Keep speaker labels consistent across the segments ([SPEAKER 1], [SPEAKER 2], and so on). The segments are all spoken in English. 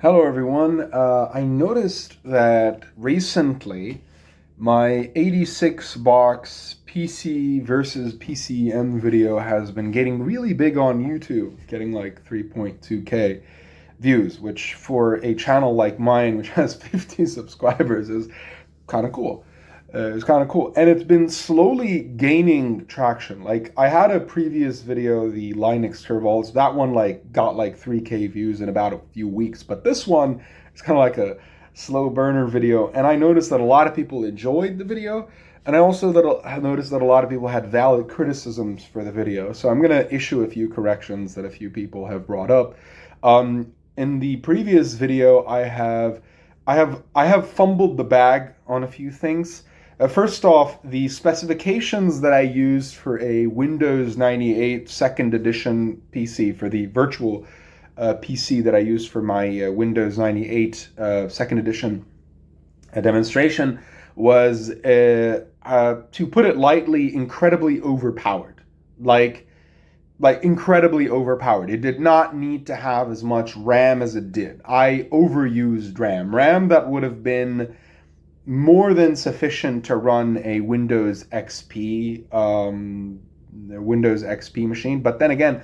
[SPEAKER 1] Hello, everyone. I noticed that recently my 86 box PC versus PCM video has been getting really big on YouTube, getting like 3.2K views, which for a channel like mine, which has 50 subscribers, is kind of cool. It's kind of cool. And it's been slowly gaining traction. Like, I had a previous video, the Linux Curvals, that one like got like 3K views in about a few weeks. But this one is kind of like a slow burner video. And I noticed that a lot of people enjoyed the video. And I noticed that a lot of people had valid criticisms for the video. So I'm going to issue a few corrections that a few people have brought up. In the previous video, I have fumbled the bag on a few things. First off, the specifications that I used for a Windows 98 second edition PC, for the virtual PC that I used for my Windows 98 second edition demonstration, was, to put it lightly, incredibly overpowered. Like incredibly overpowered. It did not need to have as much RAM as it did. I overused RAM that would have been more than sufficient to run a Windows XP machine. But then again,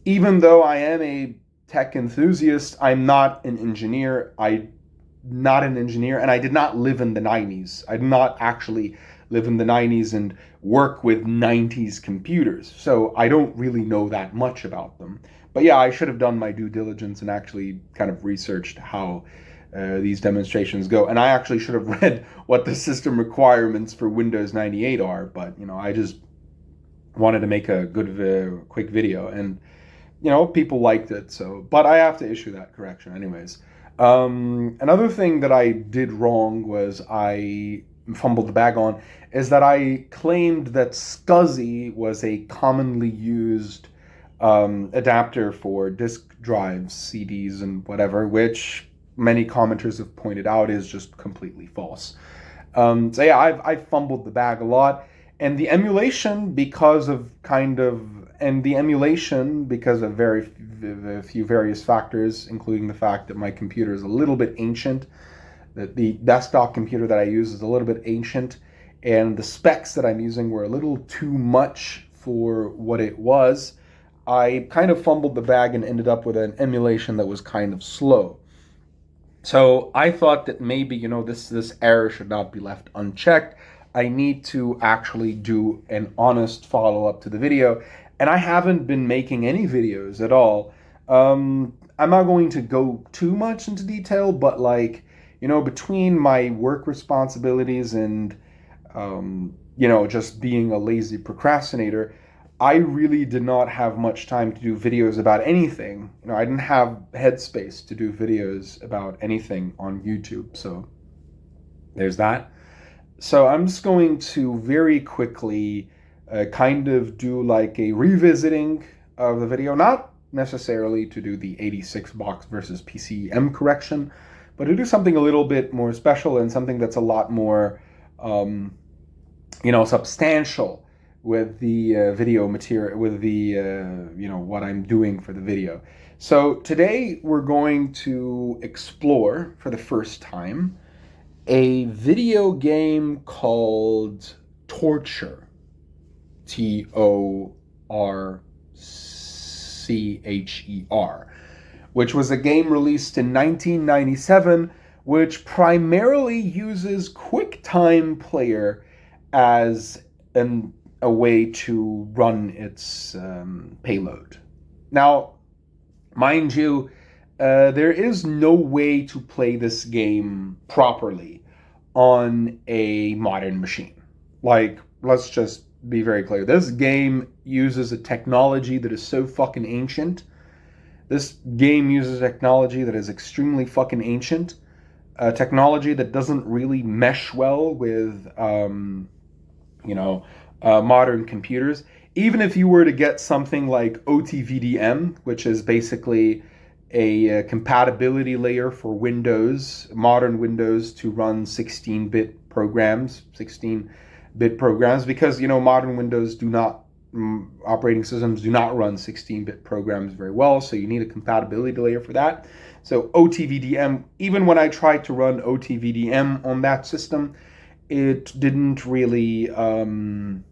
[SPEAKER 1] even though I am a tech enthusiast, I'm not an engineer. And I did not live in the 90s. I did not actually live in the 90s and work with 90s computers. So I don't really know that much about them. But yeah, I should have done my due diligence and actually kind of researched how these demonstrations go. And I actually should have read what the system requirements for Windows 98 are. But, I just wanted to make a good, quick video. And, people liked it. So, but I have to issue that correction anyways. Another thing that I did wrong was I fumbled the bag on is that I claimed that SCSI was a commonly used adapter for disk drives, CDs, and whatever, which many commenters have pointed out is just completely false. So yeah, I've fumbled the bag a lot, and the emulation because of a few various factors, including the fact that my computer is a little bit ancient, that the desktop computer that I use is a little bit ancient, and the specs that I'm using were a little too much for what it was. I kind of fumbled the bag and ended up with an emulation that was kind of slow. So I thought that maybe, this error should not be left unchecked. I need to actually do an honest follow-up to the video. And I haven't been making any videos at all. I'm not going to go too much into detail, but between my work responsibilities and, just being a lazy procrastinator, I really did not have much time to do videos about anything. I didn't have headspace to do videos about anything on YouTube. So there's that. So I'm just going to very quickly kind of do like a revisiting of the video, not necessarily to do the 86 box versus PCM correction, but to do something a little bit more special and something that's a lot more, substantial with the video material, with the, what I'm doing for the video. So today we're going to explore, for the first time, a video game called Torture, Torcher, which was a game released in 1997, which primarily uses QuickTime Player as a way to run its payload. Now, mind you, there is no way to play this game properly on a modern machine. Let's just be very clear. This game uses a technology that is so fucking ancient. This game uses technology that is extremely fucking ancient. Technology that doesn't really mesh well with, modern computers. Even if you were to get something like OTVDM, which is basically a compatibility layer for Windows, modern Windows, to run 16-bit programs, because, modern Windows do not operating systems do not run 16-bit programs very well, so you need a compatibility layer for that. So OTVDM, even when I tried to run OTVDM on that system, it didn't really it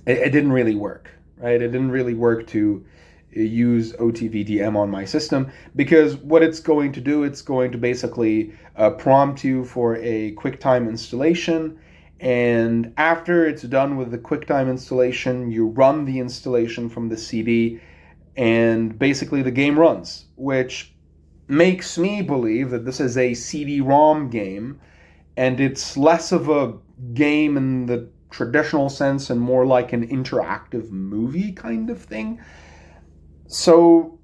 [SPEAKER 1] didn't really work, right? It didn't really work to use OTVDM on my system, because what it's going to do, it's going to basically prompt you for a QuickTime installation, and after it's done with the QuickTime installation, you run the installation from the CD, and basically the game runs, which makes me believe that this is a CD-ROM game, and it's less of a game in the traditional sense and more like an interactive movie kind of thing. So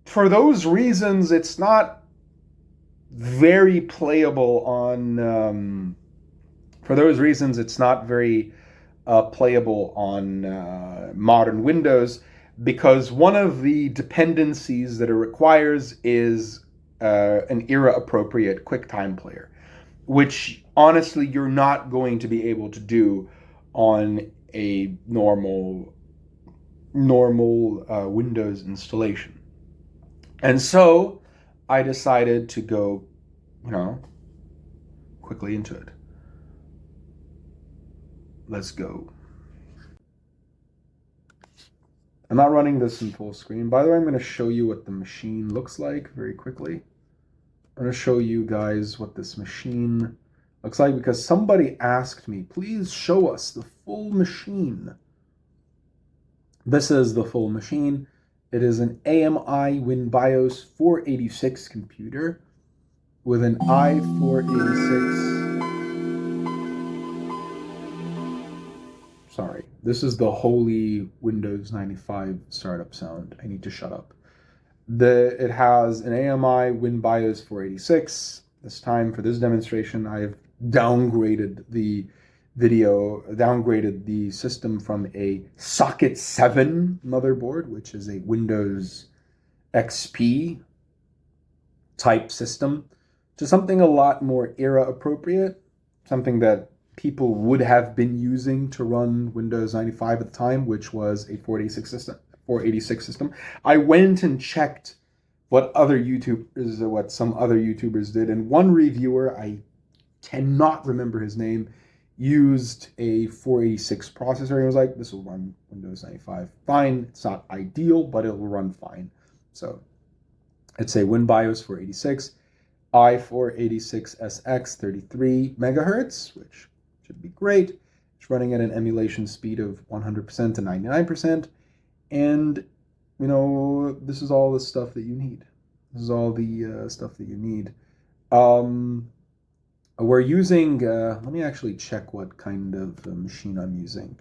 [SPEAKER 1] for those reasons, it's not very playable on for those reasons it's not very playable on modern Windows, because one of the dependencies that it requires is an era-appropriate QuickTime player, which honestly you're not going to be able to do on a normal Windows installation. And so I decided to go, quickly into it. Let's go. I'm not running this in full screen. By the way, I'm going to show you what the machine looks like very quickly. I'm going to show you guys what this machine looks like, because somebody asked me, please show us the full machine. This is the full machine. It is an AMI WinBIOS 486 computer with an i486. Sorry, this is the holy Windows 95 startup sound. I need to shut up. It has an AMI WinBIOS 486. This time for this demonstration, I have downgraded the system from a Socket 7 motherboard, which is a Windows XP type system, to something a lot more era appropriate, something that people would have been using to run Windows 95 at the time, which was a 486 system. I went and checked what some other YouTubers did, and one reviewer, I cannot remember his name, used a 486 processor and was like, this will run Windows 95 fine. It's not ideal, but it will run fine. So it's a WinBIOS 486, i486SX 33 megahertz, which should be great. It's running at an emulation speed of 100% to 99%. And, this is all the stuff that you need. This is all the stuff that you need. We're using, let me actually check what kind of machine I'm using,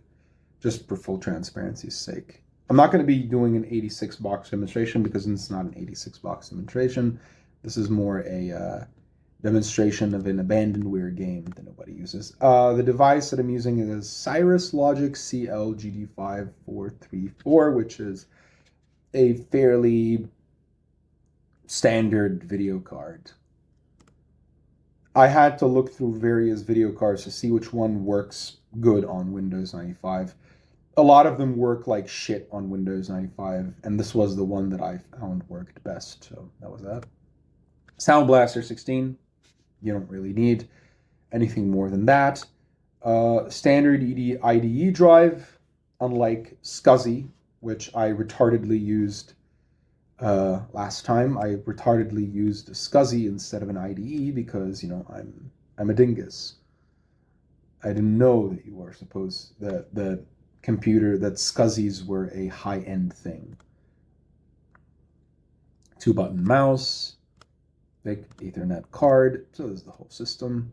[SPEAKER 1] just for full transparency's sake. I'm not going to be doing an 86 box demonstration because it's not an 86 box demonstration. This is more a demonstration of an abandonware game that nobody uses. The device that I'm using is Cirrus Logic CL-GD5434, which is a fairly standard video card. I had to look through various video cards to see which one works good on Windows 95. A lot of them work like shit on Windows 95, and this was the one that I found worked best, so that was that. Sound Blaster 16, you don't really need anything more than that. Standard IDE drive, unlike SCSI, which I retardedly used last time. I retardedly used SCSI instead of an IDE because, I'm a dingus. I didn't know that you were supposed that SCSIs were a high-end thing. 2-button mouse, big Ethernet card. So this is the whole system.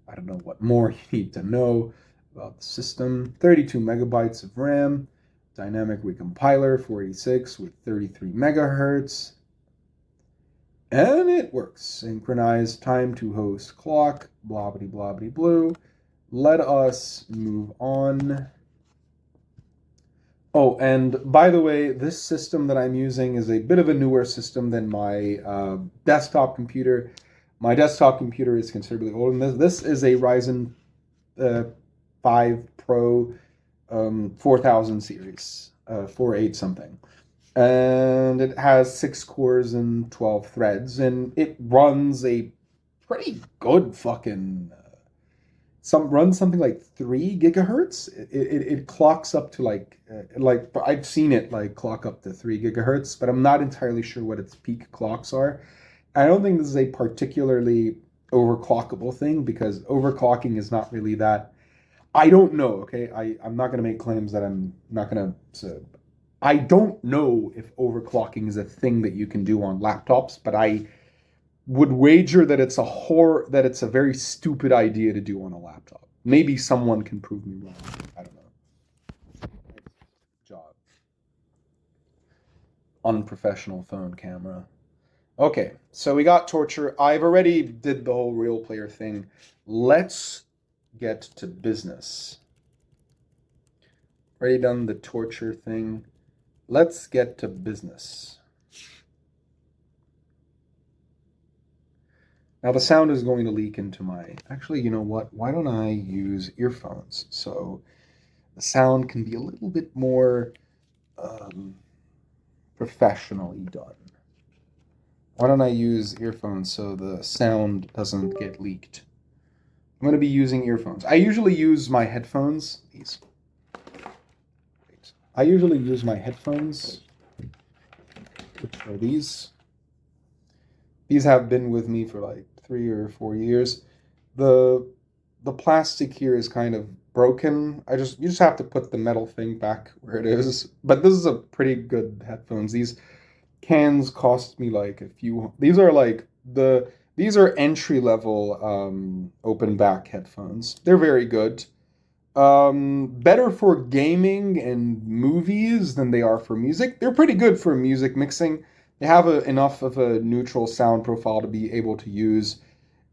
[SPEAKER 1] I don't know what more you need to know about the system. 32 megabytes of RAM. Dynamic recompiler 486 with 33 megahertz. And it works. Synchronized time to host clock. Blobbity blobbity blue. Let us move on. Oh, and by the way, this system that I'm using is a bit of a newer system than my desktop computer. My desktop computer is considerably older than this. This is a Ryzen 5 Pro 4000 series, 48 something. And it has 6 cores and 12 threads, and it runs a pretty good fucking runs something like 3 gigahertz. It clocks up to like I've seen it like clock up to 3 gigahertz, but I'm not entirely sure what its peak clocks are. I don't think this is a particularly overclockable thing, because overclocking is not really that. I don't know, okay? I'm not going to make claims that I'm not going to. I don't know if overclocking is a thing that you can do on laptops, but I would wager that it's a very stupid idea to do on a laptop. Maybe someone can prove me wrong. I don't know. Job. Unprofessional phone camera. Okay, so we got torture. I've already did the whole real player thing. Let's get to business. Already done the torture thing. Let's get to business. Now the sound is going to leak into my... Actually, you know what? Why don't I use earphones? So the sound can be a little bit more professionally done. Why don't I use earphones so the sound doesn't get leaked? I'm going to be using earphones. I usually use my headphones. I usually use my headphones, which are these. These have been with me for like 3 or 4 years. The plastic here is kind of broken. You just have to put the metal thing back where it is. But this is a pretty good headphones. These cans cost me like a few. These are entry level open back headphones. They're very good. Better for gaming and movies than they are for music. They're pretty good for music mixing. They have enough of a neutral sound profile to be able to use,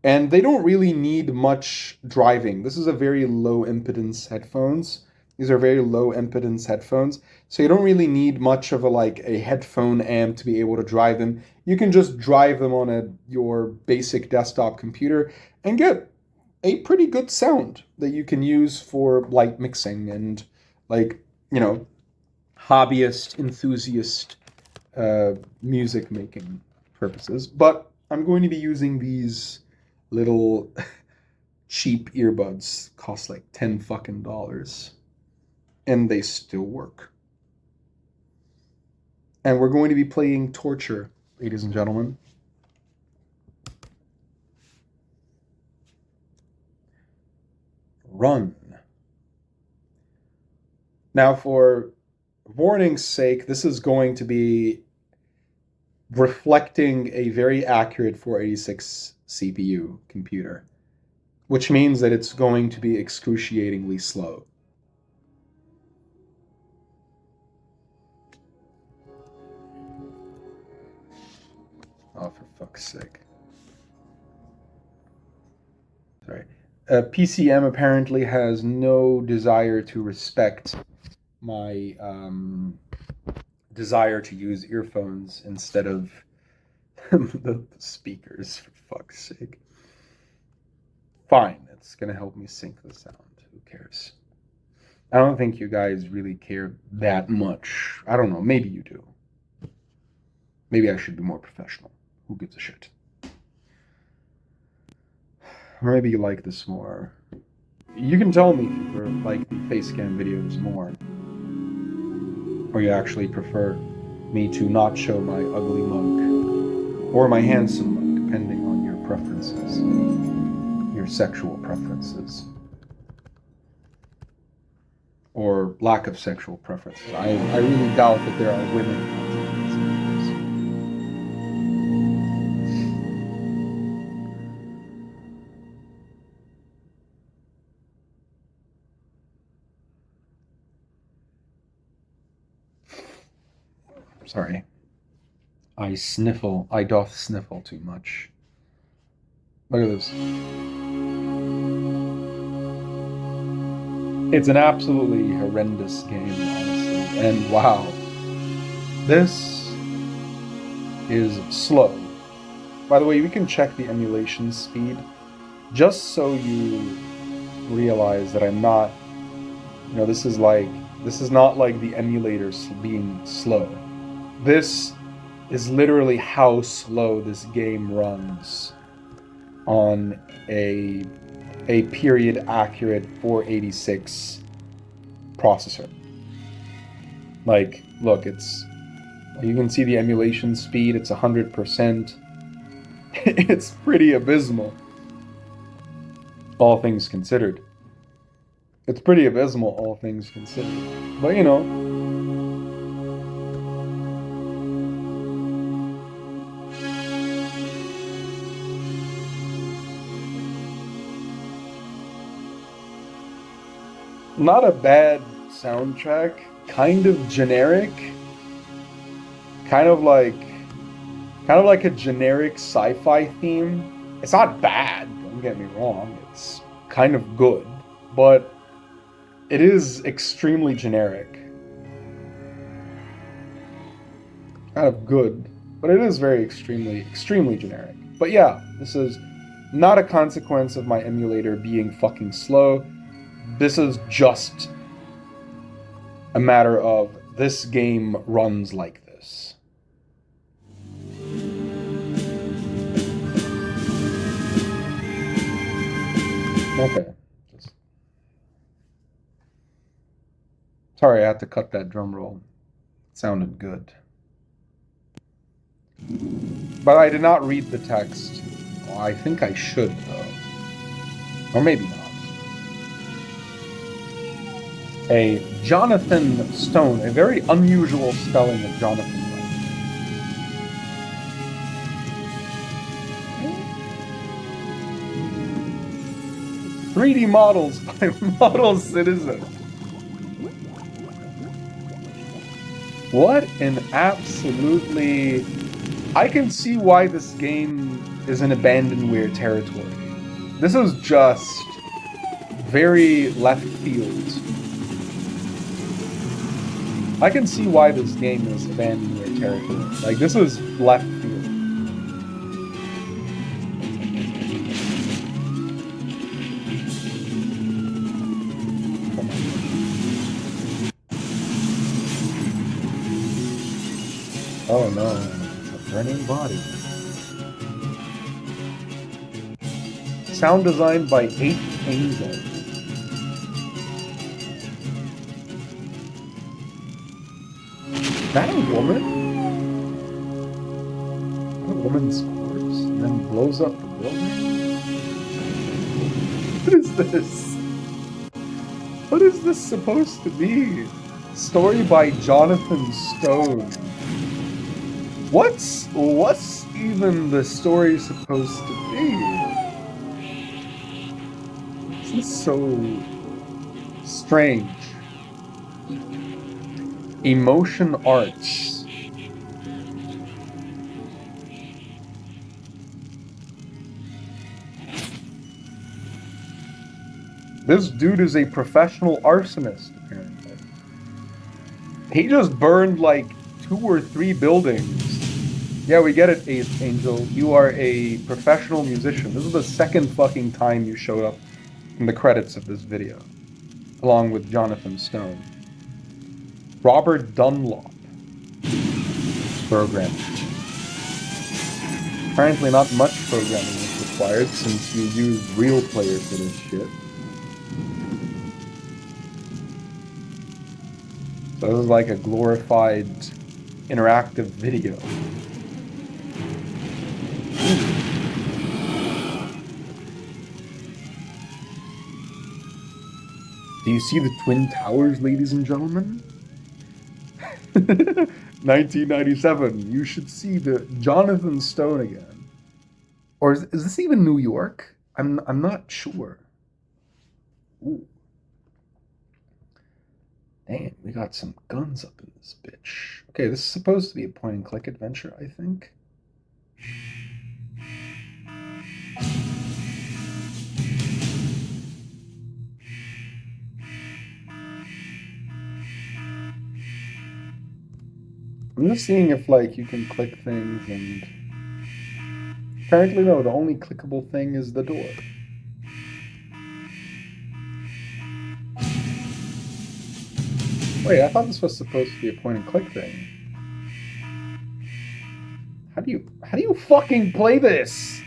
[SPEAKER 1] and they don't really need much driving. This is a very low impedance headphones. These are very low impedance headphones, so you don't really need much of a headphone amp to be able to drive them. You can just drive them on your basic desktop computer and get a pretty good sound that you can use for light mixing and hobbyist, enthusiast music making purposes. But I'm going to be using these little cheap earbuds. Cost like $10 fucking dollars, and they still work. And we're going to be playing Torture, ladies and gentlemen. Run. Now, for warning's sake, this is going to be reflecting a very accurate 486 CPU computer, which means that it's going to be excruciatingly slow. Oh, for fuck's sake. Sorry. PCM apparently has no desire to respect my desire to use earphones instead of the speakers, for fuck's sake. Fine, it's gonna help me sync the sound. Who cares? I don't think you guys really care that much. I don't know, maybe you do. Maybe I should be more professional. Who gives a shit? Or maybe you like this more. You can tell me if you like the face cam videos more. Or you actually prefer me to not show my ugly mug. Or my handsome mug, depending on your preferences. Your sexual preferences. Or lack of sexual preferences. I really doubt that there are women. Sorry. I doth sniffle too much. Look at this. It's an absolutely horrendous game, honestly. And wow. This is slow. By the way, we can check the emulation speed, just so you realize that I'm not You know, this is not like the emulator being slow. This is literally how slow this game runs on a period accurate 486 processor. Like, look, you can see the emulation speed, it's 100%. It's pretty abysmal, all things considered. It's pretty abysmal, all things considered. But, you know, not a bad soundtrack, kind of generic, kind of like a generic sci-fi theme. It's not bad, don't get me wrong. It's kind of good, but it is extremely generic. Kind of good, but it is very extremely generic. But yeah, this is not a consequence of my emulator being fucking slow. This is just a matter of this game runs like this. Okay. Sorry, I had to cut that drum roll. It sounded good. But I did not read the text. Well, I think I should, though. Or maybe not. A Jonathan Stone, a very unusual spelling of Jonathan. 3D models by Model Citizen. What an absolutely... I can see why this game is in abandonware territory. This is just very left field. I can see why this game is abandonware territory. Like, this is left field. Oh no, it's a burning body. Sound designed by 8th Angel. Is that a woman? A woman's corpse and then blows up the building? What is this? What is this supposed to be? Story by Jonathan Stone. What's even the story supposed to be? This is so strange. Emotion Arts. This dude is a professional arsonist, apparently. He just burned like 2 or 3 buildings. Yeah, we get it, 8th Angel. You are a professional musician. This is the second fucking time you showed up in the credits of this video, along with Jonathan Stone. Robert Dunlop. Programming. Apparently not much programming is required since you use real players for this shit. So this is like a glorified interactive video. Do you see the Twin Towers, ladies and gentlemen? 1997. You should see the Jonathan Stone again. Or is this even New York? I'm not sure. Ooh. Damn, we got some guns up in this bitch. Okay, this is supposed to be a point-and-click adventure, I think. I'm just seeing if, like, you can click things and... Apparently, no, the only clickable thing is the door. Wait, I thought this was supposed to be a point and click thing. How do you fucking play this?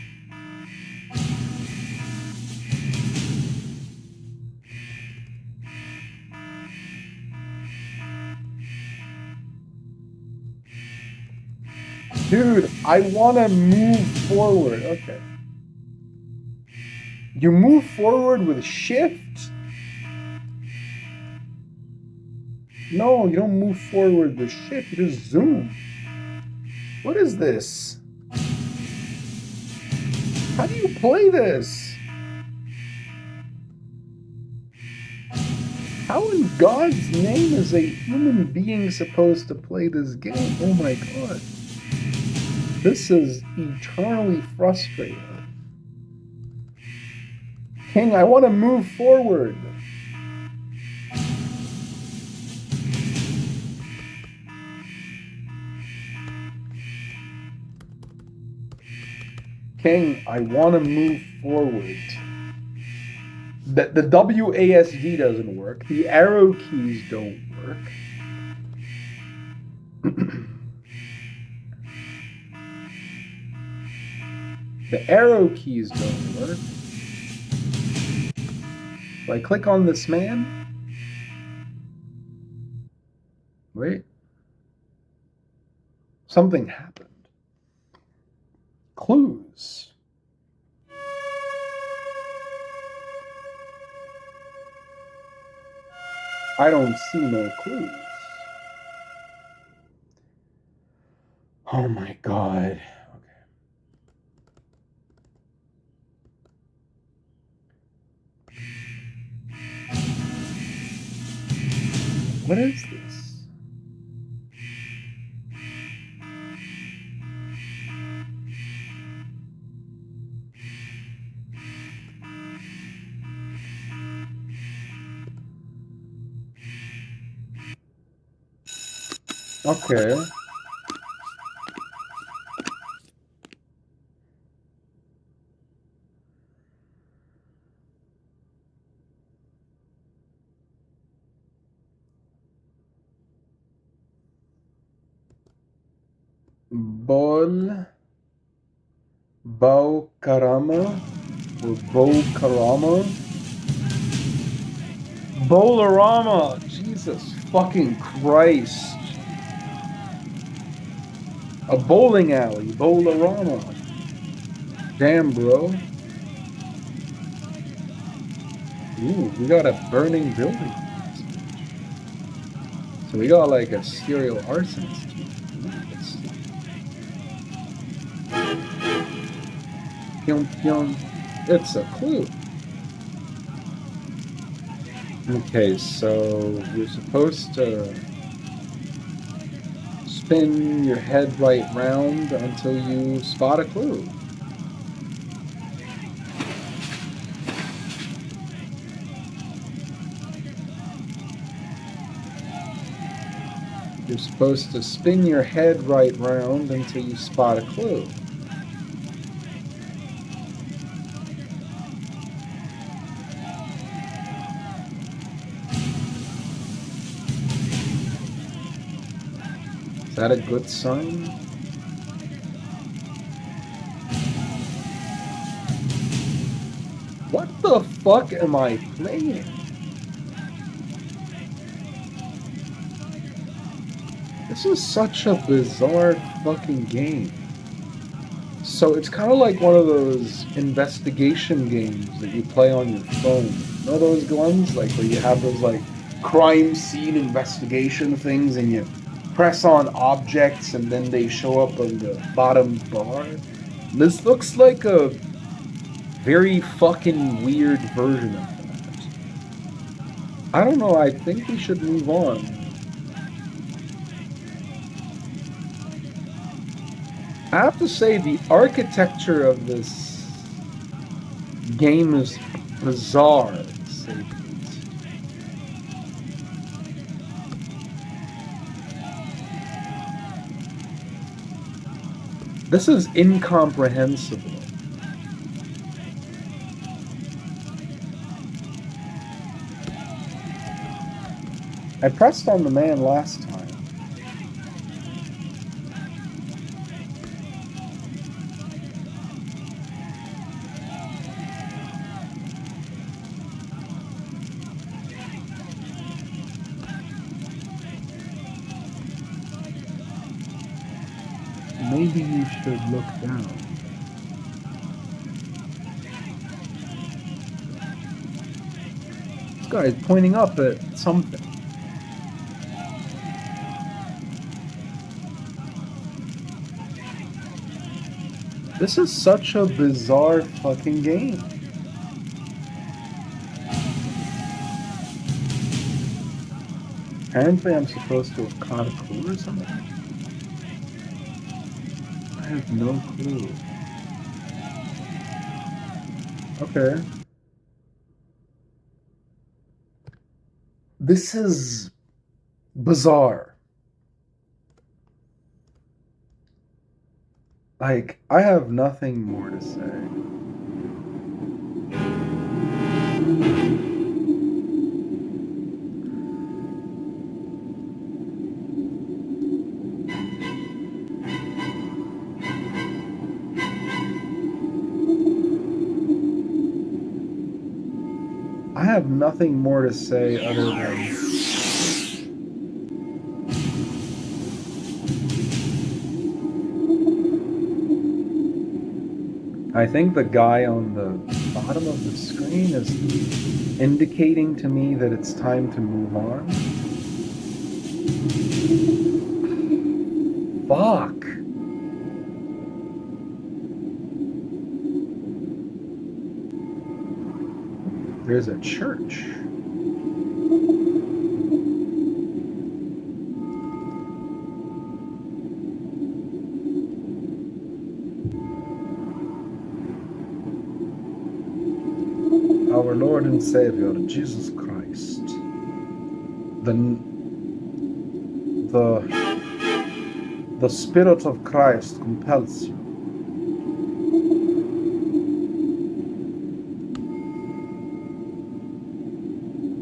[SPEAKER 1] Dude, I want to move forward. Okay. You move forward with shift? No, you don't move forward with shift. You just zoom. What is this? How do you play this? How in God's name is a human being supposed to play this game? Oh my God. This is eternally frustrating. King, I want to move forward. King, I want to move forward. The WASD doesn't work. The arrow keys don't work. The arrow keys don't work. If I click on this man. Wait. Something happened. Clues. I don't see no clues. Oh my God. Okay. What is this? Okay. Bokarama or Bokarama? Bolarama! Jesus fucking Christ. A bowling alley, Bolarama. Damn, bro. Ooh, we got a burning building. So we got like a serial arsonist. Pyong pyong. It's a clue. Okay, so you're supposed to spin your head right round until you spot a clue. You're supposed to spin your head right round until you spot a clue. Is that a good sign? What the fuck am I playing? This is such a bizarre fucking game. So it's kind of like one of those investigation games that you play on your phone. You know those ones? Like where you have those like crime scene investigation things and you press on objects and then they show up on the bottom bar. This looks like a very fucking weird version of that. I don't know, I think we should move on. I have to say, the architecture of this game is bizarre, to say the least. This is incomprehensible. I pressed on the man last time. Maybe you should look down. This guy is pointing up at something. This is such a bizarre fucking game. Apparently I'm supposed to have caught a clue or something. I have no clue. Okay. This is bizarre. Like, I have nothing more to say. I have nothing more to say other than I think the guy on the bottom of the screen is indicating to me that it's time to move on. Fuck. There's a church. Our Lord and Savior, Jesus Christ. The Spirit of Christ compels you.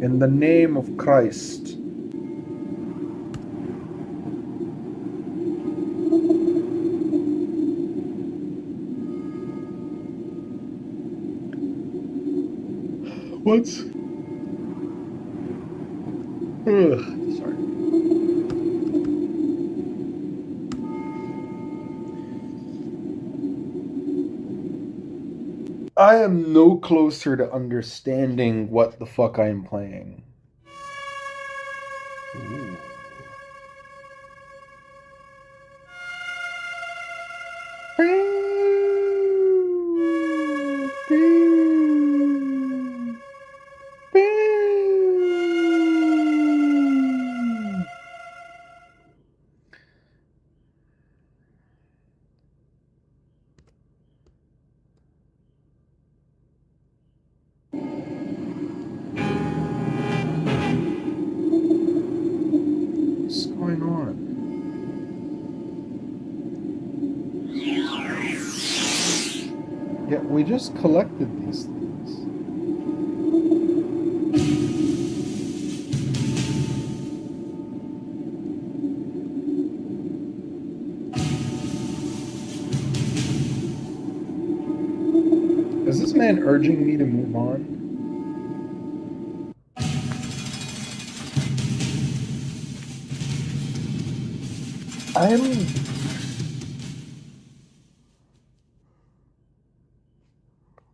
[SPEAKER 1] In the name of Christ. What? Ugh, sorry. I am no closer to understanding what the fuck I am playing. Ooh. What's going on? Yeah, we just collected these things. Is this man urging me to move on?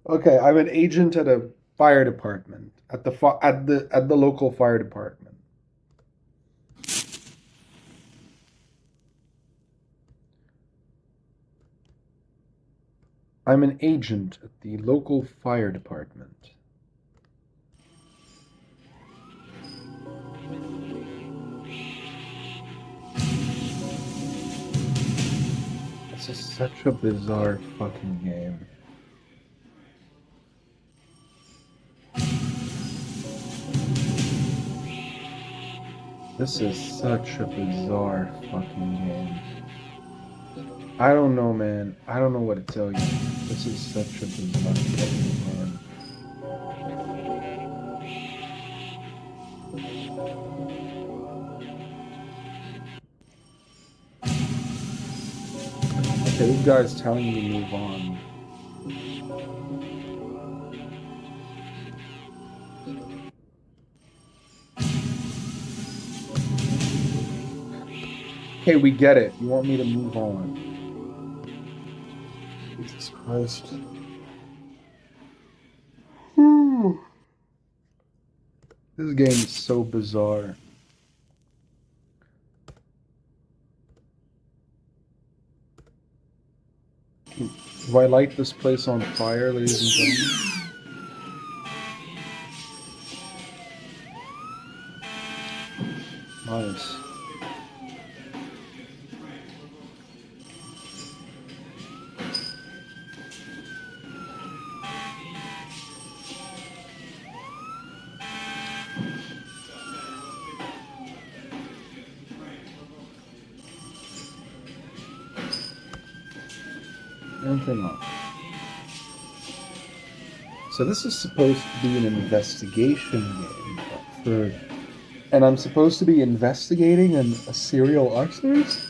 [SPEAKER 1] Okay, I'm an agent at a fire department at the local fire department. I'm an agent at the local fire department. This is such a bizarre fucking game. This is such a bizarre fucking game. I don't know, man. I don't know what to tell you. This is such a bizarre fucking game. these guys telling me to move on? Okay, we get it. You want me to move on. Jesus Christ. This game is so bizarre. Do I light this place on fire, ladies and gentlemen? Nice. Anything else? So this is supposed to be an investigation game and I'm supposed to be investigating a serial arsonist?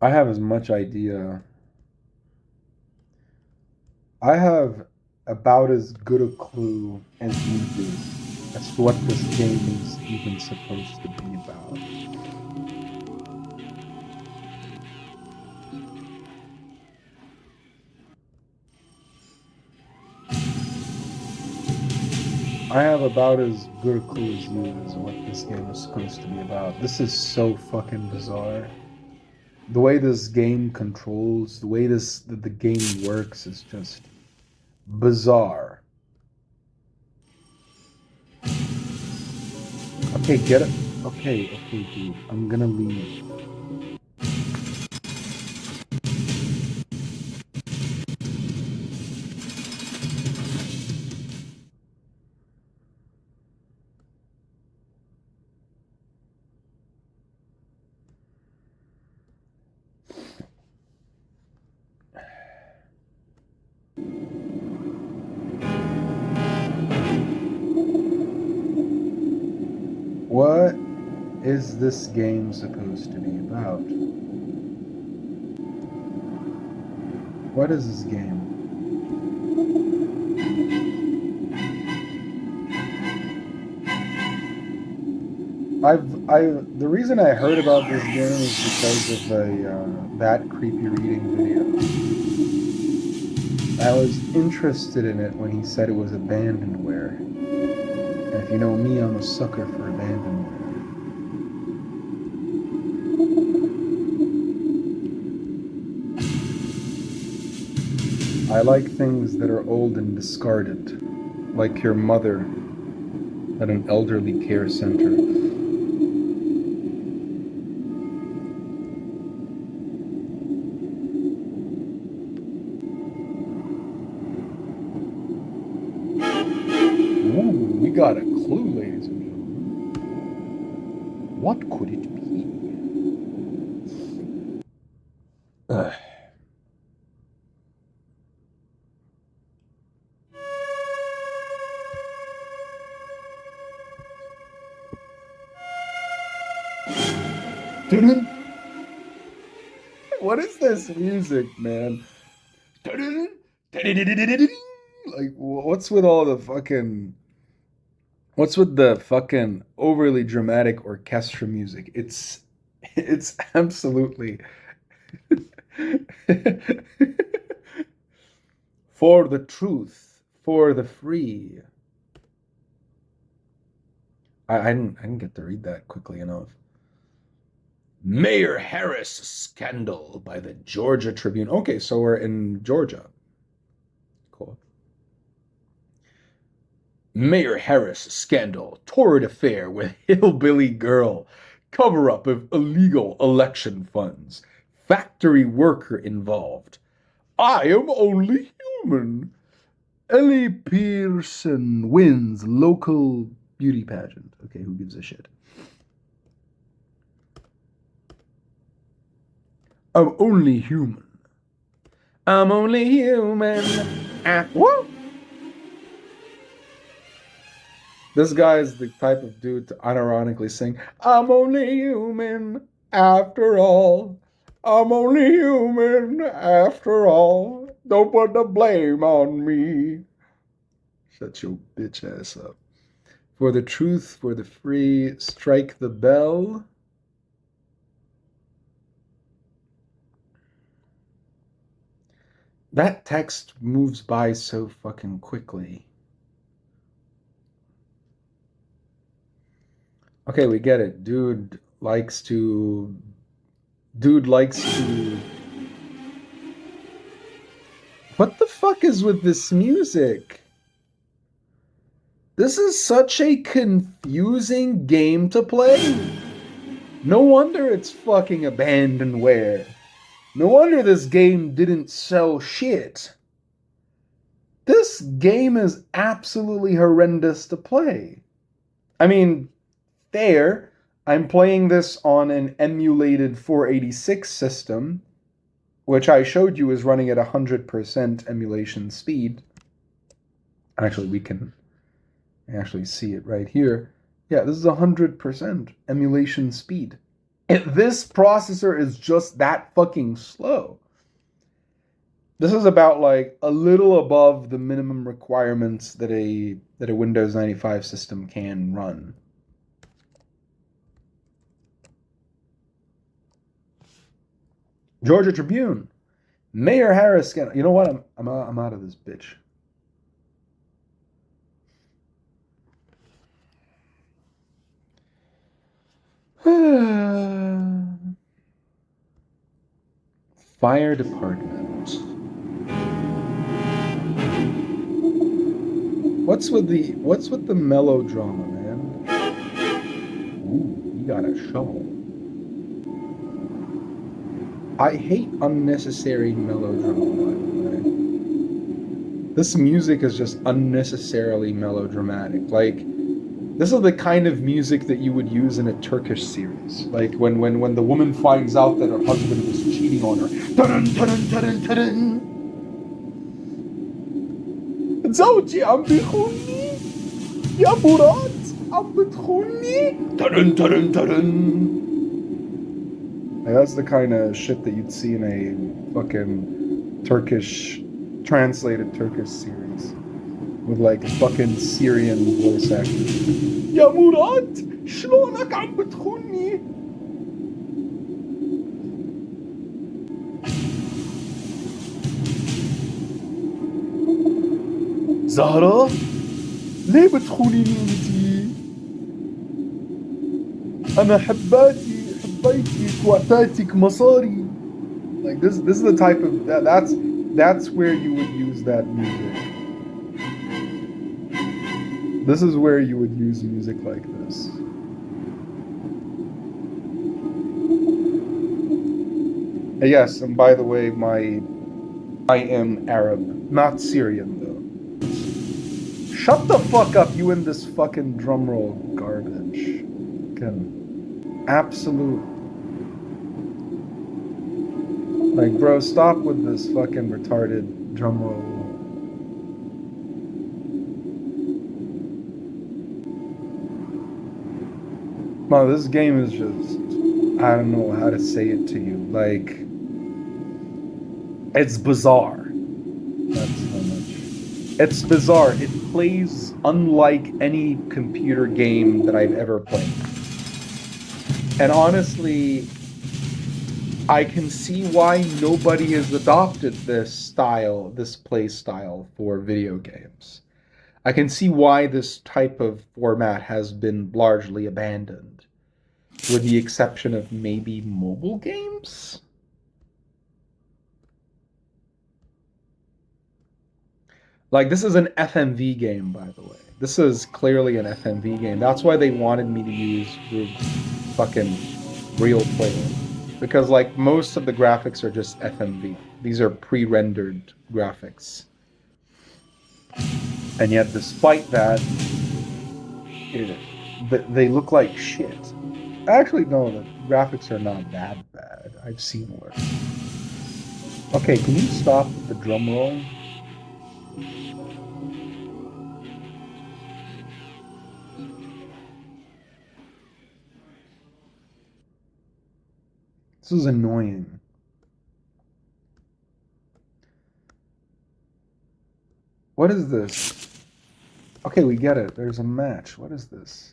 [SPEAKER 1] I have as much idea. I have about as good a clue as you do as to what this game is even supposed to be about. I have about as good a clue as you as what this game is supposed to be about. This is so fucking bizarre. The way this game controls, the way the game works is just bizarre. Okay, get it. Okay, dude. I'm gonna leave. What is this game supposed to be about? What is this game? The reason I heard about this game is because of that creepy reading video. I was interested in it when he said it was abandonware. And if you know me, I'm a sucker for abandonware. I like things that are old and discarded, like your mother at an elderly care center. Ooh, we got a clue, ladies and gentlemen. What could it be? Ugh. What is this music, man? Like, what's with all the fucking. What's with the fucking overly dramatic orchestra music? It's absolutely. For the truth, for the free. I didn't get to read that quickly enough. Mayor Harris scandal by the Georgia Tribune. Okay, so we're in Georgia. Cool. Mayor Harris scandal, torrid affair with hillbilly girl, cover up of illegal election funds, factory worker involved. I am only human. Ellie Pearson wins local beauty pageant. Okay, who gives a shit? I'm only human. I'm only human. What? This guy is the type of dude to unironically sing, I'm only human after all. I'm only human after all. Don't put the blame on me. Shut your bitch ass up. For the truth, for the free, strike the bell. That text moves by so fucking quickly. Okay, we get it. Dude likes to. What the fuck is with this music? This is such a confusing game to play. No wonder it's fucking abandonware. No wonder this game didn't sell shit. This game is absolutely horrendous to play. I mean, fair. I'm playing this on an emulated 486 system, which I showed you is running at 100% emulation speed. Actually, we can actually see it right here. Yeah, this is 100% emulation speed. And this processor is just that fucking slow. This is about like a little above the minimum requirements that a Windows 95 system can run. Georgia Tribune. Mayor Harris. You know what? I'm out of this bitch. Fire department. What's with the melodrama, man? Ooh, you got a shovel. I hate unnecessary melodrama, by the way. This music is just unnecessarily melodramatic. Like, this is the kind of music that you would use in a Turkish series. Like when the woman finds out that her husband was cheating on her. Dun dun dun dun dun. زوجي عم بيخوني يا مراد عم بتخوني dun dun dun. That's the kind of shit that you'd see in a fucking translated Turkish series with like a fucking Syrian voice actor. يا مراد شلونك عم بتخوني؟ زهرة ليه بتخونيني انتي؟ أنا حبيتك وأعطيتك مصاري. Like this is the type of that's where you would use that music. This is where you would use music like this. Yes, and by the way, I am Arab, not Syrian though. Shut the fuck up, you and this fucking drumroll garbage. Fucking absolute. Like, bro, stop with this fucking retarded drumroll. No, this game is just, I don't know how to say it to you. Like, it's bizarre. That's how much. It's bizarre. It plays unlike any computer game that I've ever played. And honestly, I can see why nobody has adopted this play style for video games. I can see why this type of format has been largely abandoned, with the exception of maybe mobile games. Like, this is an FMV game, by the way. This is clearly an FMV game. That's why they wanted me to use fucking real player. Because, like, most of the graphics are just FMV. These are pre-rendered graphics. And yet, despite that, they look like shit. Actually, no, the graphics are not that bad. I've seen worse. Okay, can you stop the drum roll? This is annoying. What is this? Okay, we get it. There's a match. What is this?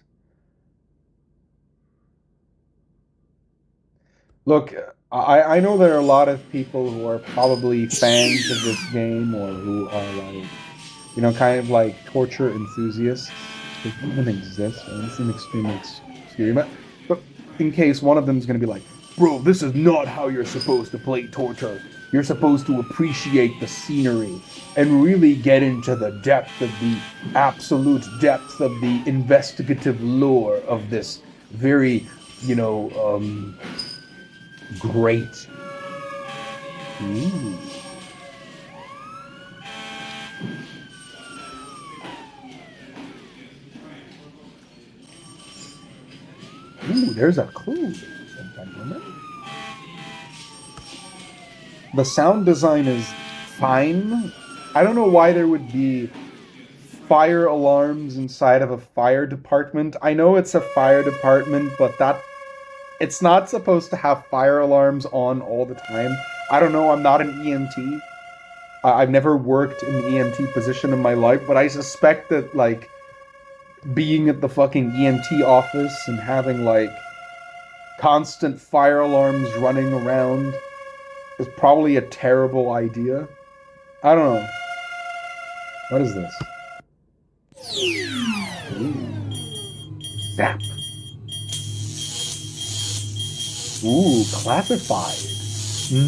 [SPEAKER 1] Look, I know there are a lot of people who are probably fans of this game or who are like, you know, kind of like torture enthusiasts. They even exist. They seem extremely scary. But in case one of them is going to be like, bro, this is not how you're supposed to play torture. You're supposed to appreciate the scenery and really get into the depth of the absolute depth of the investigative lore of this very, you know, great. Ooh. Ooh, there's a clue, ladies and gentlemen. The sound design is fine. I don't know why there would be fire alarms inside of a fire department. I know it's a fire department, but that it's not supposed to have fire alarms on all the time. I don't know, I'm not an EMT. I've never worked in the EMT position in my life, but I suspect that like being at the fucking EMT office and having like constant fire alarms running around is probably a terrible idea. I don't know. What is this? Ooh. Zap. Ooh, classified.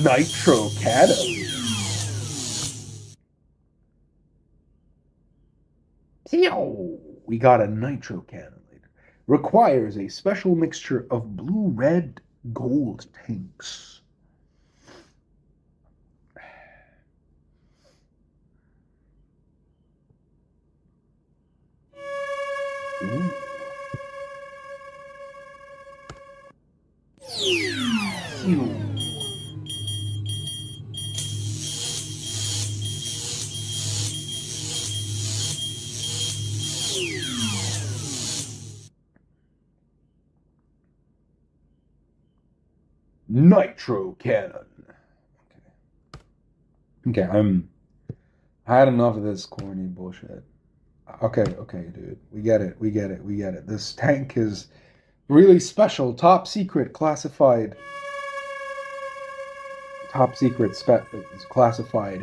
[SPEAKER 1] Nitro cannon. Pew! We got a nitro cannon later. Requires a special mixture of blue, red, gold tanks. Ooh. Pew. Nitro cannon. Okay, I had enough of this corny bullshit. Okay, dude. We get it. This tank is really special, top secret, classified. Top secret, it's classified.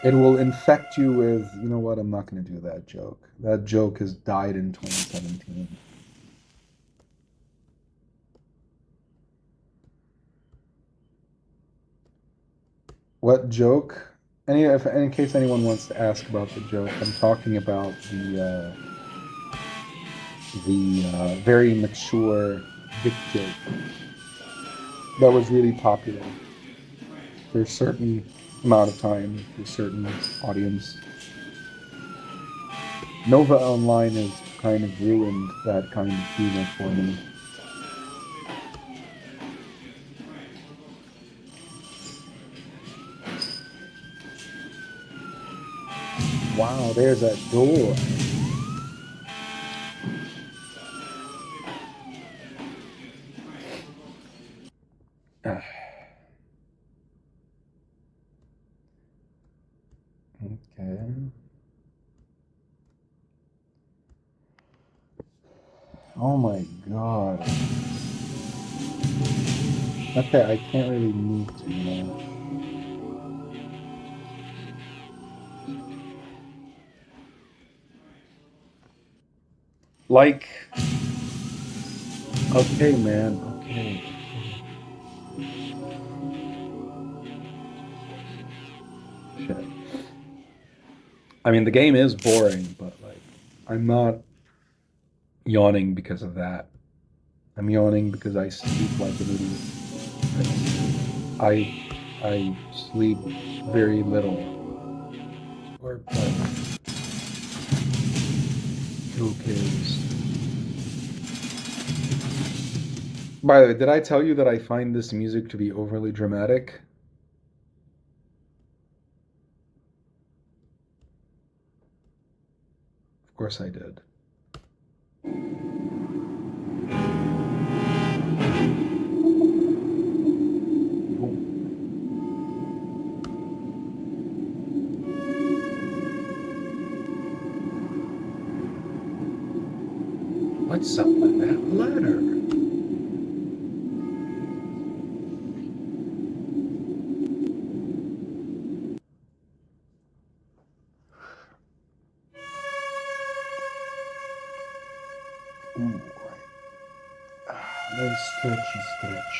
[SPEAKER 1] It will infect you with. You know what? I'm not going to do that joke. That joke has died in 2017. What joke? In case anyone wants to ask about the joke, I'm talking about the very mature dick joke that was really popular for a certain amount of time, for a certain audience. Nova Online has kind of ruined that kind of humor for me. Wow, there's that door. Okay. Oh my god. Okay, I can't really move too much. Like, okay, man. Okay. Shit. I mean, the game is boring, but like, I'm not yawning because of that. I'm yawning because I sleep like an idiot. I sleep very little. Or who cares? By the way, did I tell you that I find this music to be overly dramatic? Of course I did. What's up with that ladder? Ooh, nice stretchy stretch.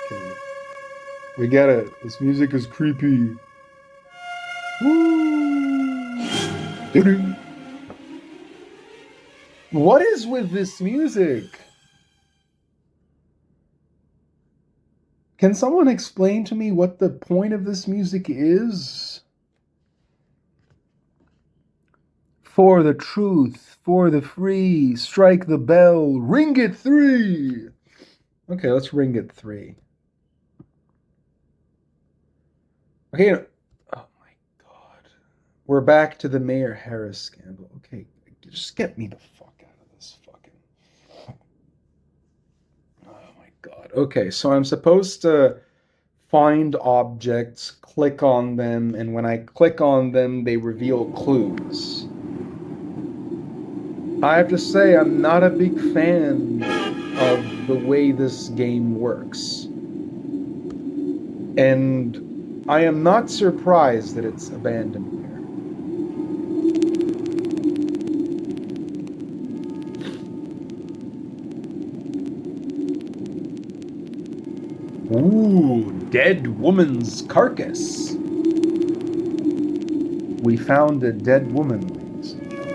[SPEAKER 1] Okay. We get it. This music is creepy. What is with this music? Can someone explain to me what the point of this music is? For the truth, for the free, strike the bell, ring it 3. Okay, let's ring it 3. Okay, oh my God. We're back to the Mayor Harris scandal. Okay, just get me the fuck out of this fucking... Oh my God. Okay, so I'm supposed to find objects, click on them, and when I click on them, they reveal clues. I have to say, I'm not a big fan of the way this game works. And I am not surprised that it's abandonware. Ooh, dead woman's carcass. We found a dead woman, ladies and gentlemen.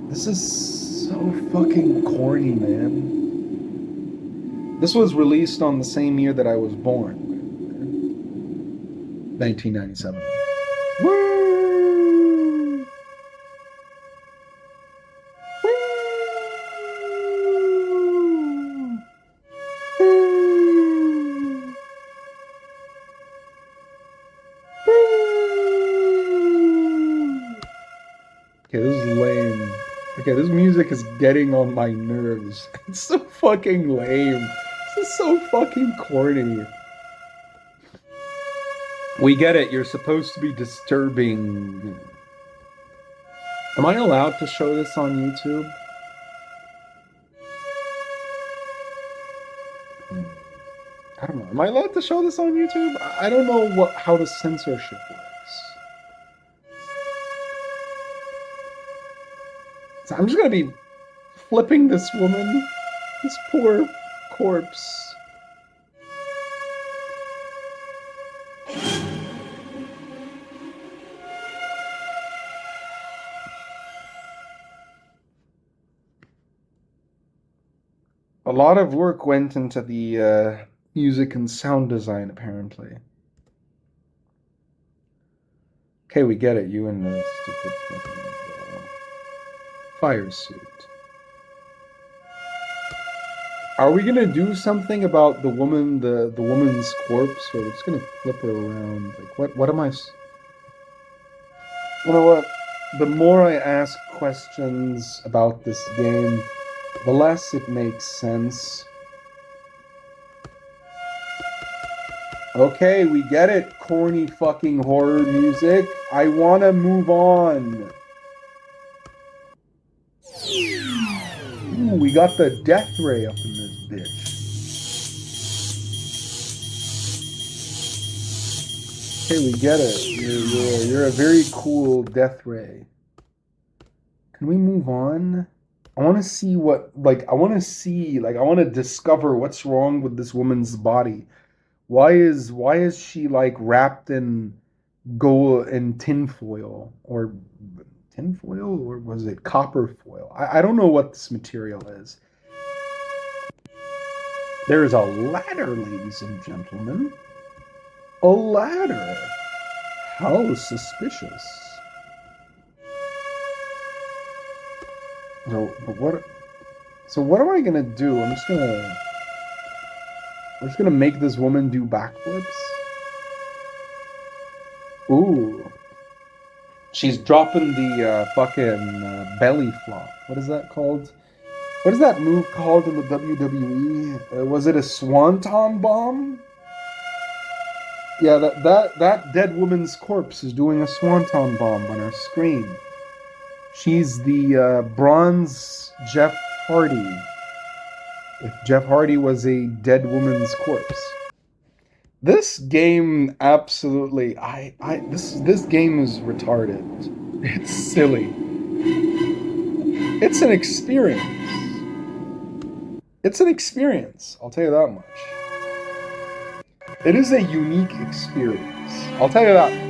[SPEAKER 1] This is so fucking corny, man. This was released on the same year that I was born. 1997. Woo! Okay, this is lame. Okay, this music is getting on my nerves. It's so fucking lame. This is so fucking corny. We get it. You're supposed to be disturbing. Am I allowed to show this on YouTube? I don't know. Am I allowed to show this on YouTube? I don't know how the censorship works. So I'm just gonna be flipping this woman, this poor corpse. A lot of work went into the music and sound design, apparently. Okay, we get it. You in the stupid fucking fire suit. Are we gonna do something about the woman, the woman's corpse, or we're just gonna flip her around? Like, what am I? You know what? The more I ask questions about this game, the less it makes sense. Okay, we get it, corny fucking horror music. I wanna move on. Ooh, we got the death ray up in this bitch. Okay, we get it. You're a very cool death ray. Can we move on? I want to see I want to discover what's wrong with this woman's body. Why is she like wrapped in gold and tinfoil or was it copper foil? I don't know what this material is. There is a ladder, ladies and gentlemen. A ladder? How suspicious. So what am I gonna do? I'm just gonna make this woman do backflips. Ooh. She's dropping the fucking belly flop. What is that called? What is that move called in the WWE? Was it a swanton bomb? Yeah, that dead woman's corpse is doing a swanton bomb on her screen. She's the bronze Jeff Hardy. If Jeff Hardy was a dead woman's corpse. This game absolutely this game is retarded. It's silly. It's an experience. It's an experience, I'll tell you that much. It is a unique experience. I'll tell you that much.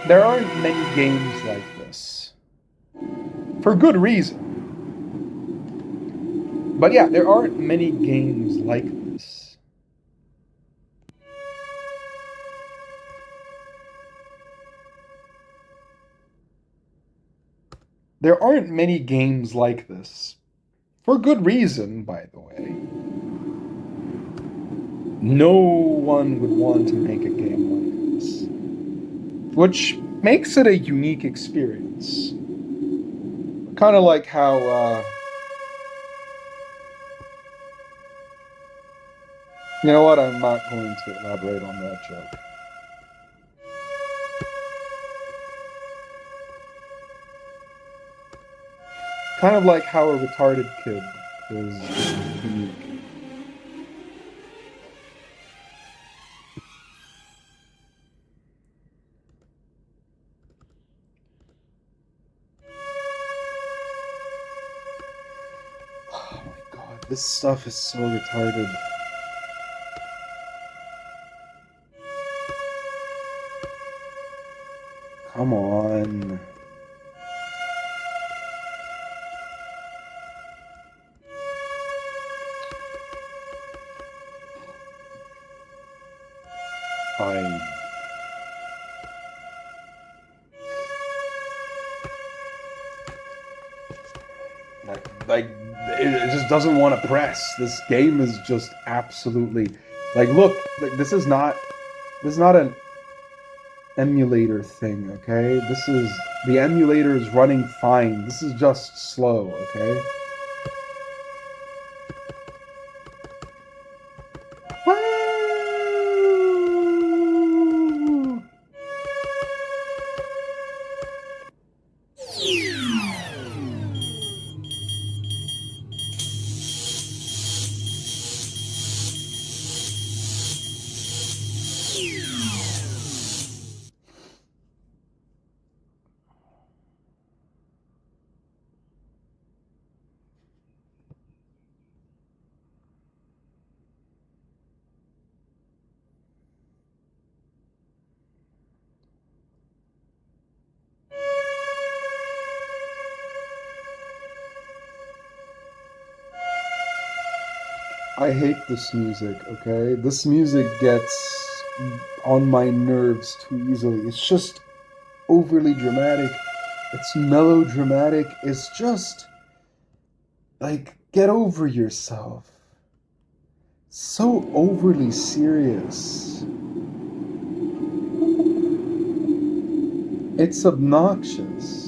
[SPEAKER 1] There aren't many games like this. For good reason. But yeah, there aren't many games like this. There aren't many games like this. For good reason, by the way. No one would want to make a game like this. Which makes it a unique experience. Kind of like how, you know what, I'm not going to elaborate on that joke. Kind of like how a retarded kid is unique. Oh my god, this stuff is so retarded. Come on. Like it just doesn't want to press. This game is just absolutely like, look, like, this is not an emulator thing, okay? The emulator is running fine. This is just slow, okay? I hate this music, okay? This music gets on my nerves too easily. It's just overly dramatic. It's melodramatic. It's just like, get over yourself. So overly serious. It's obnoxious.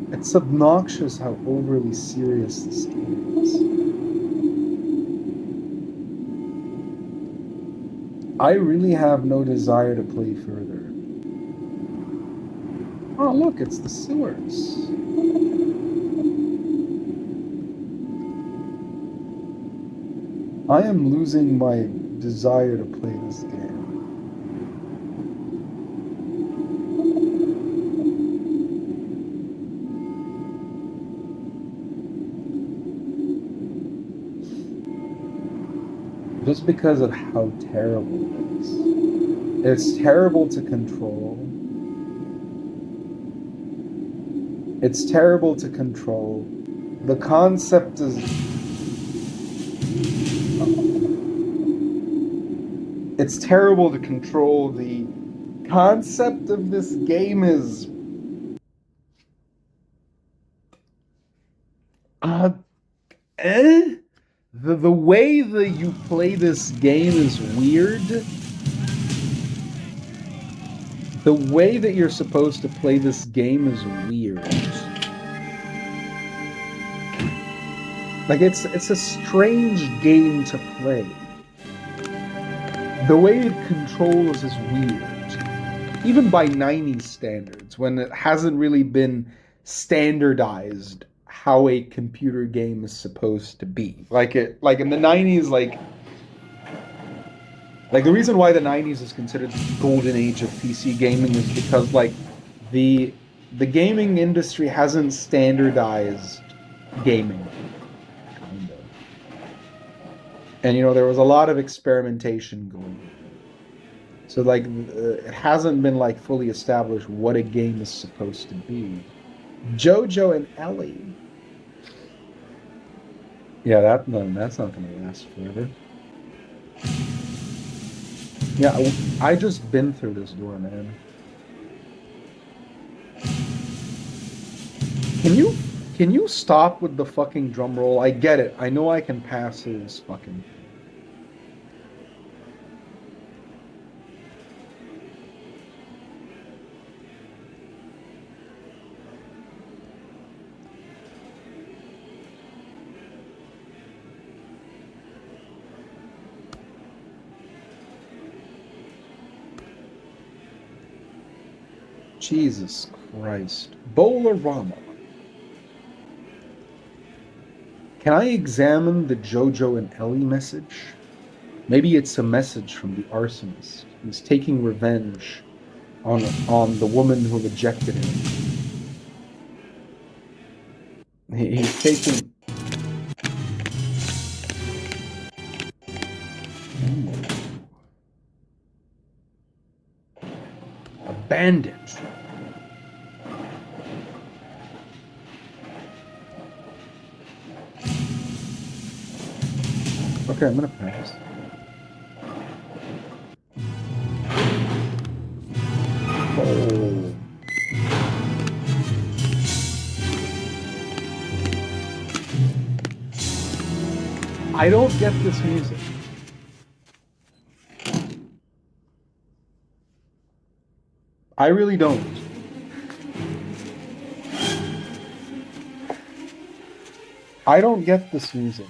[SPEAKER 1] It's obnoxious how overly serious this game is. I really have no desire to play further. Oh, look, it's the sewers. I am losing my desire to play this game. Just because of how terrible it is. It's terrible to control. It's terrible to control. The concept is... It's terrible to control. The concept of this game is uh eh? The way that you play this game is weird. The way that you're supposed to play this game is weird. Like it's a strange game to play. The way it controls is weird. Even by 90s standards, when it hasn't really been standardized how a computer game is supposed to be. Like in the 90s, like the reason why the 90s is considered the golden age of PC gaming is because like the the gaming industry hasn't standardized gaming, kind of. And there was a lot of experimentation going on. So like it hasn't been like fully established what a game is supposed to be. Jojo and Ellie. Yeah, that's not gonna last forever. Yeah, I just been through this door, man. Can you can you stop with the fucking drum roll? I get it. I know I can pass this fucking. Jesus Christ. Bolarama. Can I examine the Jojo and Ellie message? Maybe it's a message from the arsonist. He's taking revenge on the woman who rejected him. He's taking. Ooh. A bandit. Okay, I'm gonna pass. Oh. I don't get this music. I really don't. I don't get this music.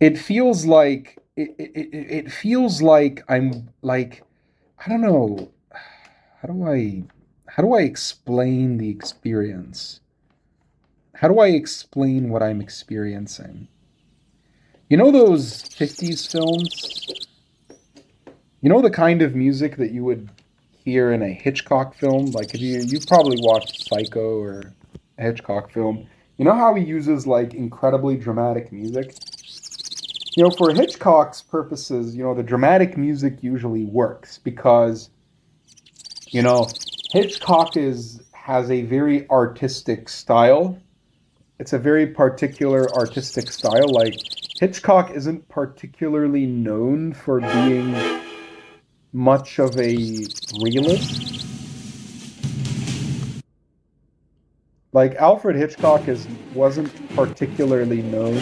[SPEAKER 1] It feels like it feels like I'm like I don't know. How do I how do I explain the experience? How do I explain what I'm experiencing? You know those 50s films? You know the kind of music that you would hear in a Hitchcock film? Like if you've probably watched Psycho or a Hitchcock film. You know how he uses like incredibly dramatic music? For Hitchcock's purposes, the dramatic music usually works because, you know, Hitchcock has a very artistic style. It's a very particular artistic style. Like Hitchcock isn't particularly known for being much of a realist. Like Alfred Hitchcock wasn't particularly known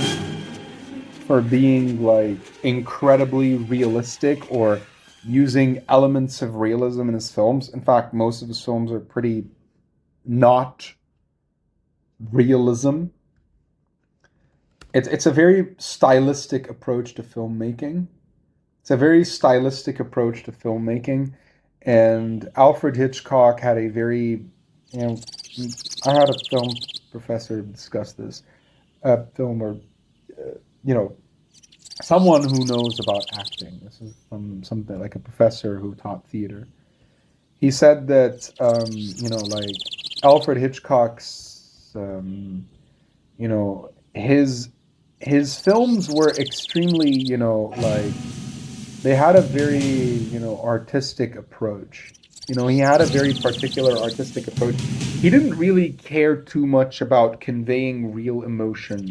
[SPEAKER 1] for being like incredibly realistic or using elements of realism in his films. In fact, most of his films are pretty not realism. It's a very stylistic approach to filmmaking. It's a very stylistic approach to filmmaking, and Alfred Hitchcock had a very, you know, I had a film professor discuss this, a film or, you know, someone who knows about acting. This is from something like a professor who taught theater. He said that, like Alfred Hitchcock's, his films were extremely, like they had a very, artistic approach. He had a very particular artistic approach. He didn't really care too much about conveying real emotions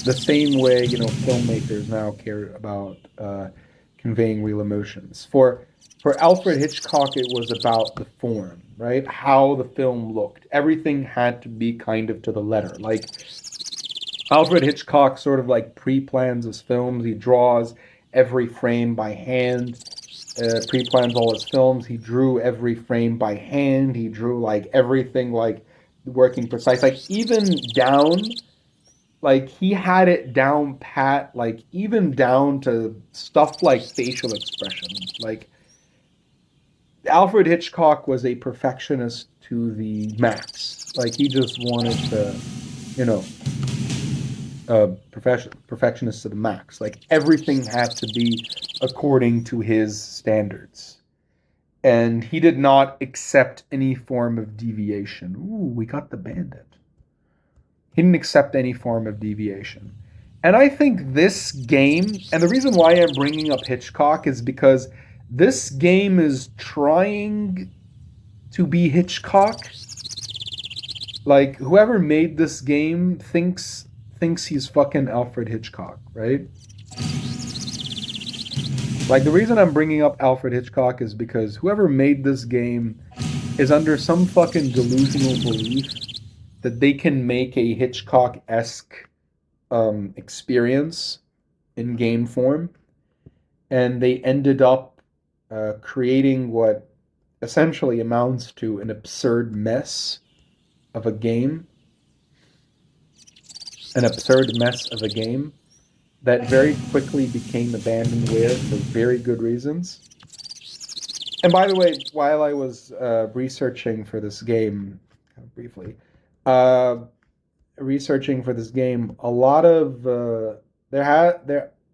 [SPEAKER 1] the same way, filmmakers now care about conveying real emotions. For Alfred Hitchcock, it was about the form, right? How the film looked. Everything had to be kind of to the letter. Like Alfred Hitchcock sort of like pre-plans his films. He draws every frame by hand. Pre-plans all his films. He drew every frame by hand. He drew like everything like working precise. Like even down, like he had it down pat. Like even down to stuff like facial expressions. Like Alfred Hitchcock was a perfectionist to the max. Like he just wanted to, you know, perfectionist to the max. Like everything had to be according to his standards, and he did not accept any form of deviation. Ooh, we got the bandit. He didn't accept any form of deviation. And I think this game, and the reason why I'm bringing up Hitchcock is because this game is trying to be Hitchcock. Like whoever made this game thinks he's fucking Alfred Hitchcock, right? Like the reason I'm bringing up Alfred Hitchcock is because whoever made this game is under some fucking delusional belief that they can make a Hitchcock-esque experience in game form, and they ended up creating what essentially amounts to an absurd mess of a game. An absurd mess of a game that very quickly became abandonware for very good reasons. And by the way, while I was researching for this game, briefly, researching for this game, a lot of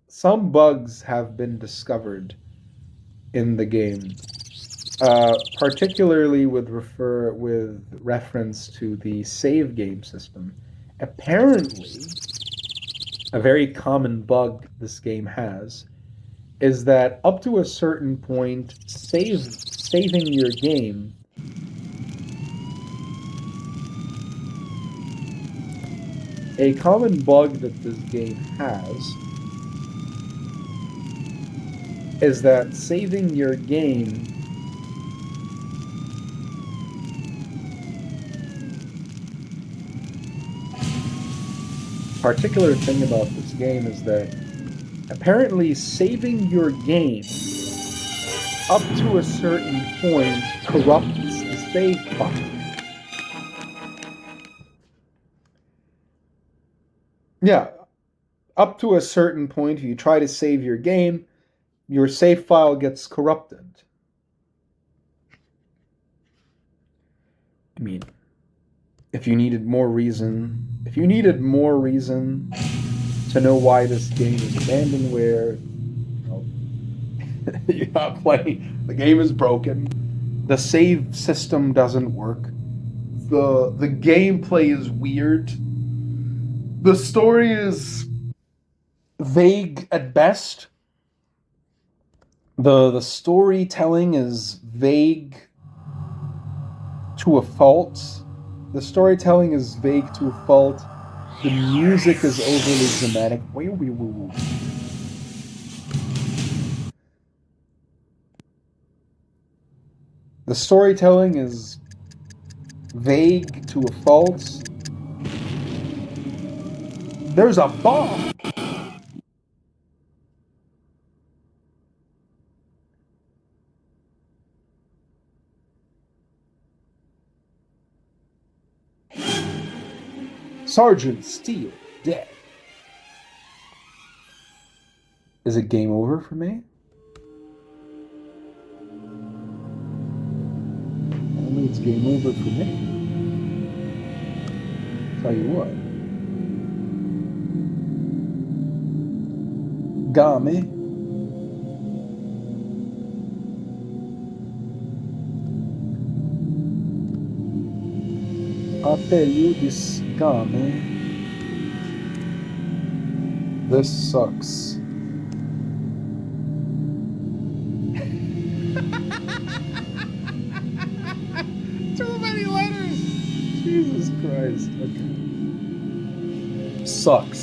[SPEAKER 1] some bugs have been discovered in the game, particularly with reference to the save game system. Apparently, a very common bug this game has is that up to a certain point, saving your game a common bug that this game has is that saving your game particular thing about this game is that apparently saving your game up to a certain point corrupts the save file. Yeah, up to a certain point, if you try to save your game, your save file gets corrupted. I mean, if you needed more reason to know why this game is abandonware, you're not playing. The game is broken. The save system doesn't work. The gameplay is weird. The story is vague at best. The storytelling is vague to a fault. The storytelling is vague to a fault. The music is overly dramatic. The storytelling is vague to a fault. There's a bomb! Sergeant Steele dead. Is it game over for me? Only it's game over for me. Tell you what. Game. I tell you this game. This sucks. Too many letters. Jesus Christ. Okay. Sucks.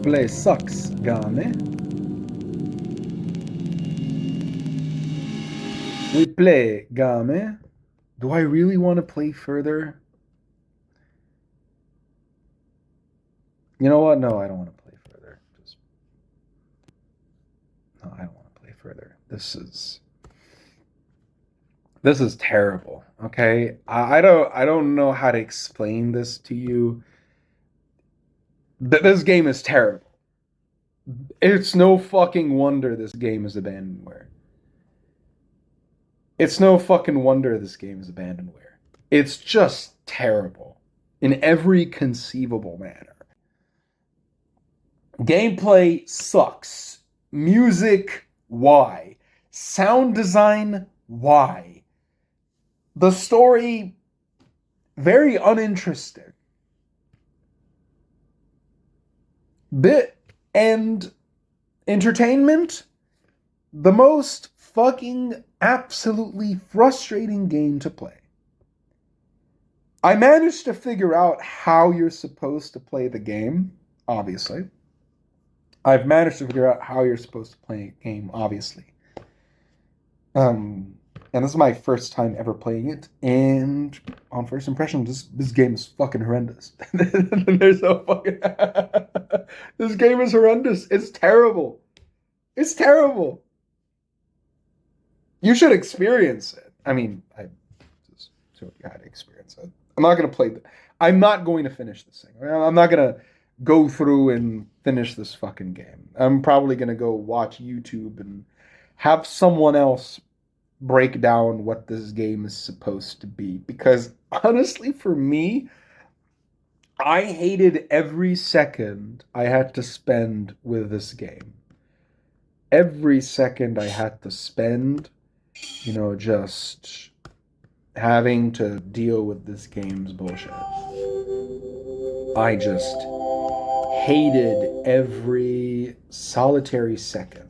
[SPEAKER 1] Play sucks, game. We play, game. Do I really want to play further? You know what? No, I don't want to play further. No, I don't want to play further. This is terrible. Okay, I don't know how to explain this to you. This game is terrible. It's no fucking wonder this game is abandonware. It's no fucking wonder this game is abandonware. It's just terrible in every conceivable manner. Gameplay sucks. Music, why? Sound design, why? The story, very uninteresting. Bit and entertainment, the most fucking absolutely frustrating game to play. I managed to figure out how you're supposed to play the game, obviously. I've managed to figure out how you're supposed to play a game, obviously. And this is my first time ever playing it, and on first impression, this game is fucking horrendous. There's no fucking... This game is horrendous. It's terrible. It's terrible. You should experience it. I mean, I just showed you how to experience it. I'm not going to play... I'm not going to finish this thing. I'm not going to go through and finish this fucking game. I'm probably going to go watch YouTube and have someone else break down what this game is supposed to be. Because honestly, for me, I hated every second I had to spend with this game. Every second I had to spend, just having to deal with this game's bullshit. I just hated every solitary second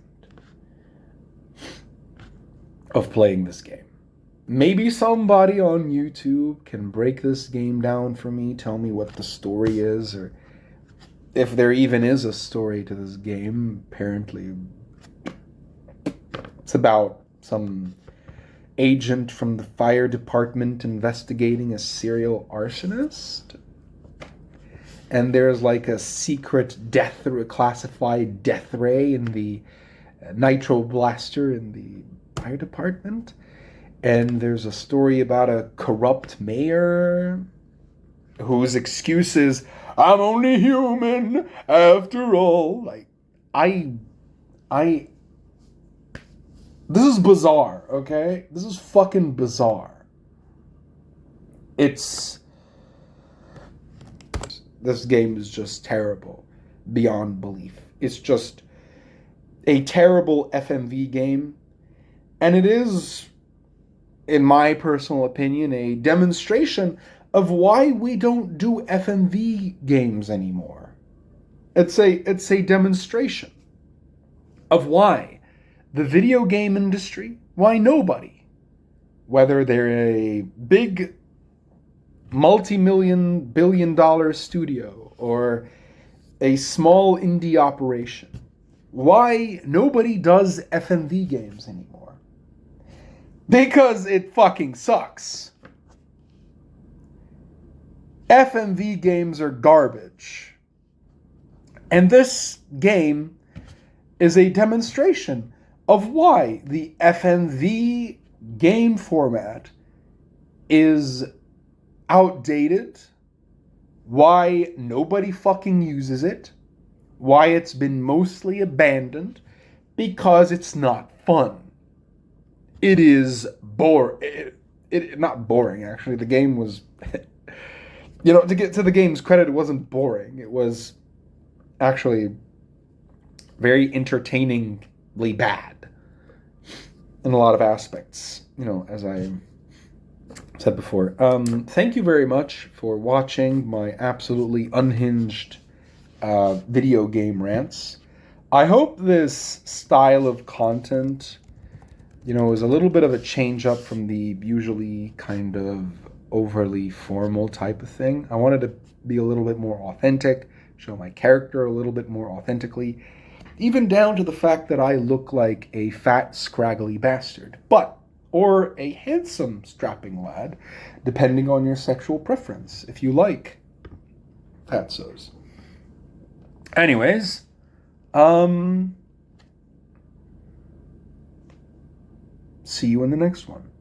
[SPEAKER 1] of playing this game. Maybe somebody on YouTube can break this game down for me, tell me what the story is, or if there even is a story to this game. Apparently, it's about some agent from the fire department investigating a serial arsonist. And there's like a secret classified death ray in the nitro blaster in the fire department. And there's a story about a corrupt mayor whose excuse is, I'm only human after all. Like, this is bizarre, okay? This is fucking bizarre. This game is just terrible beyond belief. It's just a terrible FMV game. And it is, in my personal opinion, a demonstration of why we don't do FMV games anymore. It's a demonstration of why the video game industry, why nobody, whether they're a big multi-million, billion-dollar studio or a small indie operation, why nobody does FMV games anymore. Because it fucking sucks. FMV games are garbage. And this game is a demonstration of why the FMV game format is outdated, why nobody fucking uses it, why it's been mostly abandoned, because it's not fun. It is not boring, actually. The game was, to get to the game's credit, it wasn't boring. It was actually very entertainingly bad in a lot of aspects, as I said before. Thank you very much for watching my absolutely unhinged video game rants. I hope this style of content, is a little bit of a change up from the usually kind of overly formal type of thing. I wanted to be a little bit more authentic, show my character a little bit more authentically, even down to the fact that I look like a fat, scraggly bastard. Or a handsome, strapping lad, depending on your sexual preference, if you like fatsos. Anyways, see you in the next one.